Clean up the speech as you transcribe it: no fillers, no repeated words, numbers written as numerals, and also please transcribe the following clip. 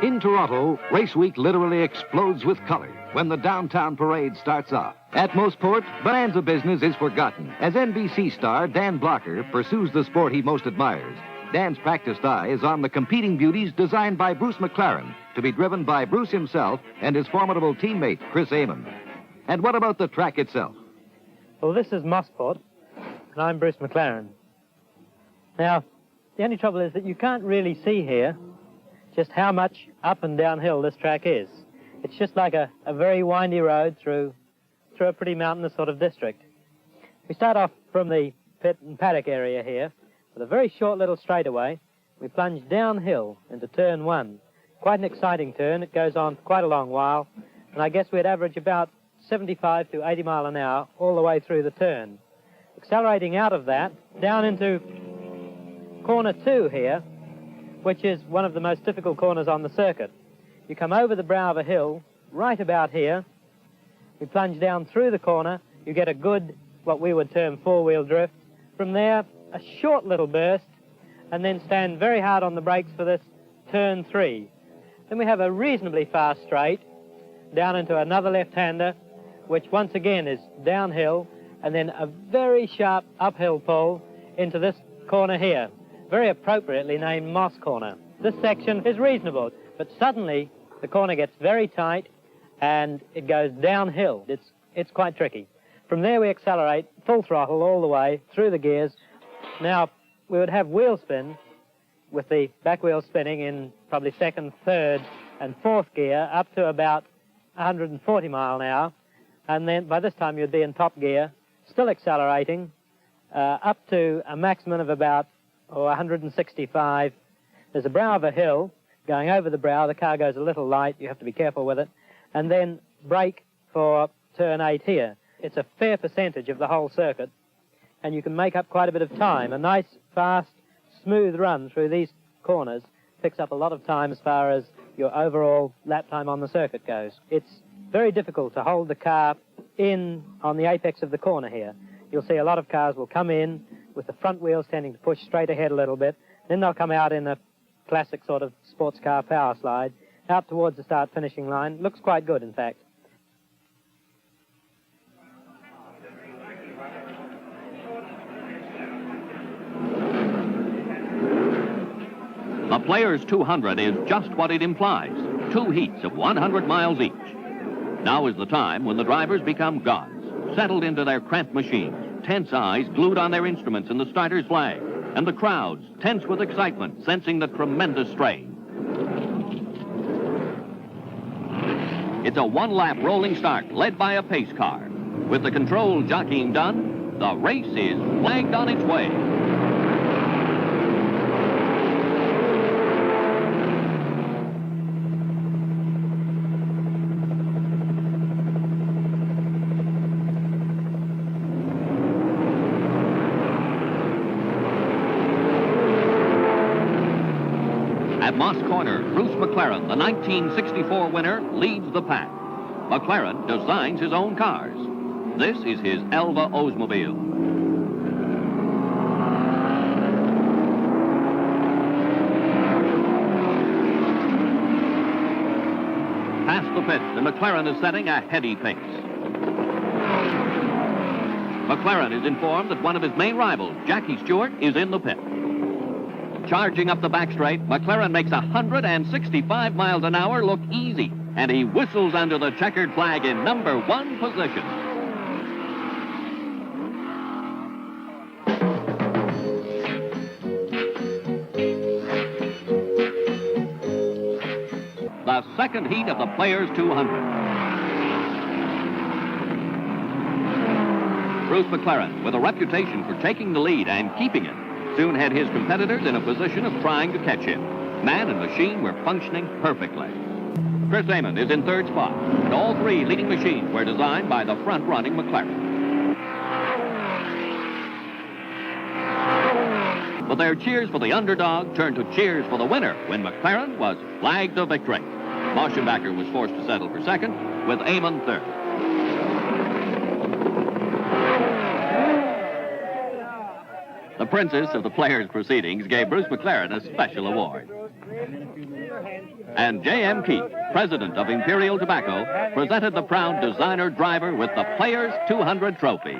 In Toronto, race week literally explodes with color when the downtown parade starts off. At Mosport, bonanza business is forgotten as NBC star Dan Blocker pursues the sport he most admires. Dan's practiced eye is on the competing beauties designed by Bruce McLaren to be driven by Bruce himself and his formidable teammate, Chris Amon. And what about the track itself? Well, this is Mosport, and I'm Bruce McLaren. Now, the only trouble is that you can't really see here just how much up and downhill this track is. It's just like a very windy road through a pretty mountainous sort of district. We start off from the pit and paddock area here with a very short little straightaway. We plunge downhill into turn 1. Quite an exciting turn. It goes on for quite a long while, and I guess we'd average about 75 to 80 mile an hour all the way through the turn. Accelerating out of that, down into corner 2 here, which is one of the most difficult corners on the circuit. You come over the brow of a hill, right about here. We plunge down through the corner. You get a good, what we would term, four-wheel drift. From there, a short little burst, and then stand very hard on the brakes for this turn 3. Then we have a reasonably fast straight down into another left-hander, which once again is downhill, and then a very sharp uphill pull into this corner here, very appropriately named Moss Corner. This section is reasonable, but suddenly the corner gets very tight and it goes downhill. It's quite tricky. From there we accelerate full throttle all the way through the gears. Now, we would have wheel spin with the back wheel spinning in probably 2nd, 3rd, and 4th gear up to about 140 mile an hour. And then by this time you'd be in top gear, still accelerating up to a maximum of about 165. There's a brow of a hill. Going over the brow, the car goes a little light. You have to be careful with it. And then brake for turn 8 here. It's a fair percentage of the whole circuit, and you can make up quite a bit of time. A nice, fast, smooth run through these corners picks up a lot of time as far as your overall lap time on the circuit goes. It's very difficult to hold the car in on the apex of the corner here. You'll see a lot of cars will come in with the front wheels tending to push straight ahead a little bit. Then they'll come out in a classic sort of sports car power slide out towards the start-finishing line. Looks quite good, in fact. The Players 200 is just what it implies. 2 heats of 100 miles each. Now is the time when the drivers become gods, settled into their cramped machines, tense eyes glued on their instruments and the starter's flag, and the crowds, tense with excitement, sensing the tremendous strain. It's a one-lap rolling start led by a pace car. With the control jockeying done, the race is flagged on its way. At Moss Corner, Bruce McLaren, the 1964 winner, leads the pack. McLaren designs his own cars. This is his Elva Oldsmobile. Past the pits, and McLaren is setting a heady pace. McLaren is informed that one of his main rivals, Jackie Stewart, is in the pit. Charging up the back straight, McLaren makes 165 miles an hour look easy, and he whistles under the checkered flag in number 1 position. The second heat of the Players 200. Bruce McLaren, with a reputation for taking the lead and keeping it, soon had his competitors in a position of trying to catch him. Man and machine were functioning perfectly. Chris Amon is in 3rd spot, and all 3 leading machines were designed by the front-running McLaren. But their cheers for the underdog turned to cheers for the winner when McLaren was flagged to victory. Moschenbacher was forced to settle for 2nd, with Amon 3rd. The princess of the players' proceedings gave Bruce McLaren a special award. And J.M. Keith, president of Imperial Tobacco, presented the proud designer driver with the Players 200 trophy.